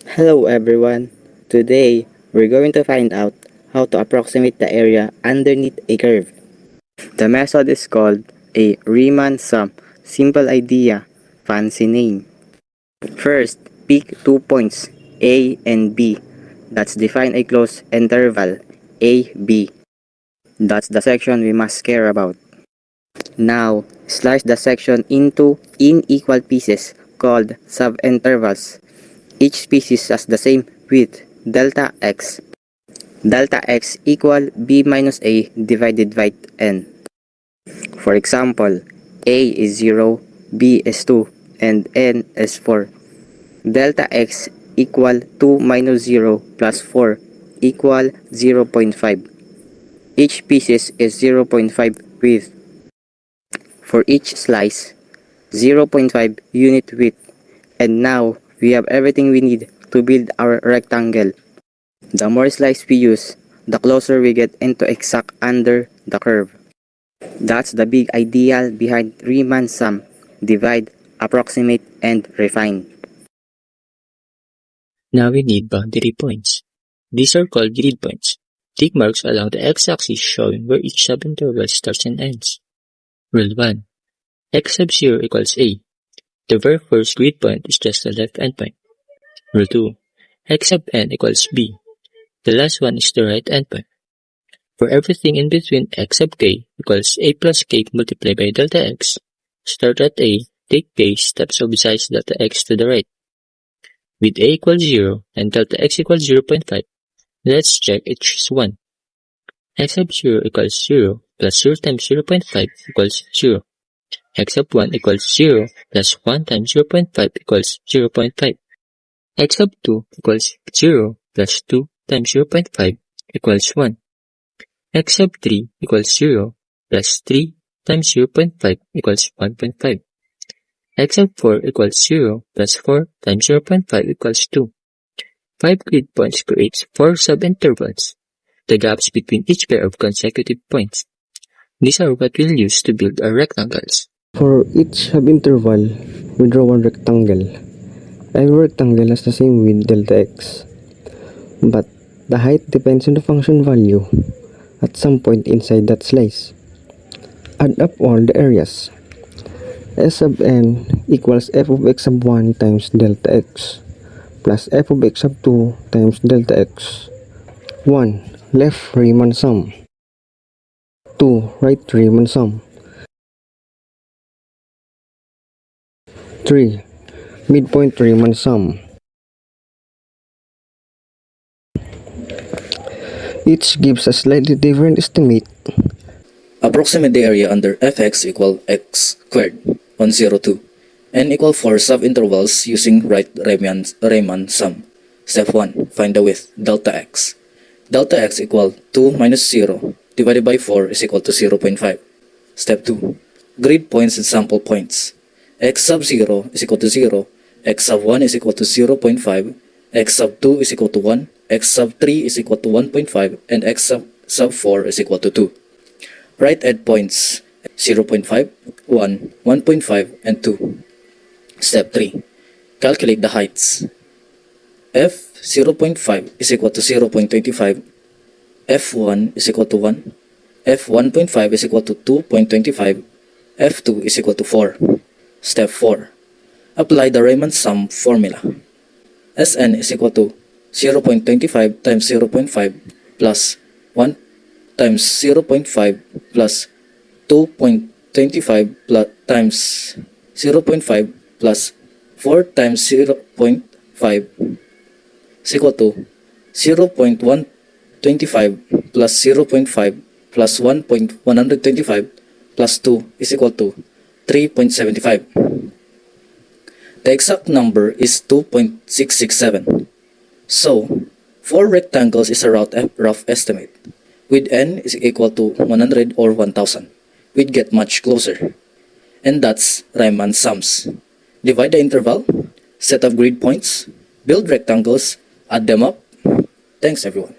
Hello everyone. Today, we're going to find out how to approximate the area underneath a curve. The method is called a Riemann Sum. Simple idea, fancy name. First, pick 2 points, A and B. That's define a closed interval, AB. That's the section we must care about. Now, slice the section into unequal pieces called subintervals. Each species has the same width, delta x. Delta x equal b minus a divided by n. For example, a is 0, b is 2, and n is 4. Delta x equal 2 minus 0 plus 4 equal 0.5. Each species is 0.5 width. For each slice, 0.5 unit width. And now, we have everything we need to build our rectangle. The more slices we use, the closer we get into exact under the curve. That's the big ideal behind Riemann Sum: divide, approximate, and refine. Now we need boundary points. These are called grid points. Tick marks along the x-axis showing where each subinterval starts and ends. Rule 1. X sub 0 equals a. The very first grid point is just the left endpoint. Rule 2. X sub n equals b. The last one is the right endpoint. For everything in between x sub k equals a plus k multiplied by delta x, start at a, take k steps of size delta x to the right. With a equals 0 and delta x equals 0.5, let's check each is 1. X sub 0 equals 0 plus 0 times 0.5 equals 0. X sub 1 equals 0 plus 1 times 0.5 equals 0.5. X sub 2 equals 0 plus 2 times 0.5 equals 1. X sub 3 equals 0 plus 3 times 0.5 equals 1.5. X sub 4 equals 0 plus 4 times 0.5 equals 2. 5 grid points creates 4 subintervals, the gaps between each pair of consecutive points. These are what we'll use to build our rectangles. For each subinterval, we draw one rectangle. Every rectangle has the same width delta x, but the height depends on the function value at some point inside that slice. Add up all the areas. S sub n equals f of x sub 1 times delta x plus f of x sub 2 times delta x. 1. Left Riemann sum. 2. Right Riemann sum. 3. Midpoint Riemann sum. Each gives a slightly different estimate. Approximate the area under fx equal x squared on 0, 2. N equal 4 subintervals using right Riemann sum. Step 1. Find the width, delta x. Delta x equal 2 minus 0 divided by 4 is equal to 0.5. Step 2. Grid points and sample points. X sub 0 is equal to 0, x sub 1 is equal to 0.5, x sub 2 is equal to 1, x sub 3 is equal to 1.5, and x sub 4 is equal to 2. Right endpoints 0.5, 1, 1.5, and 2. Step 3. Calculate the heights. F 0.5 is equal to 0.25, F1 is equal to 1, F1.5 is equal to 2.25, F2 is equal to 4. Step 4. Apply the Riemann sum formula. Sn is equal to 0.25 times 0.5 plus 1 times 0.5 plus 2.25 plus times 0.5 plus 4 times 0.5 is equal to 0.125 plus 0.5 plus 1.125 plus 2 is equal to 3.75. The exact number is 2.667. So, 4 rectangles is a rough estimate. With n is equal to 100 or 1000, we'd get much closer. And that's Riemann sums. Divide the interval, set up grid points, build rectangles, add them up. Thanks everyone.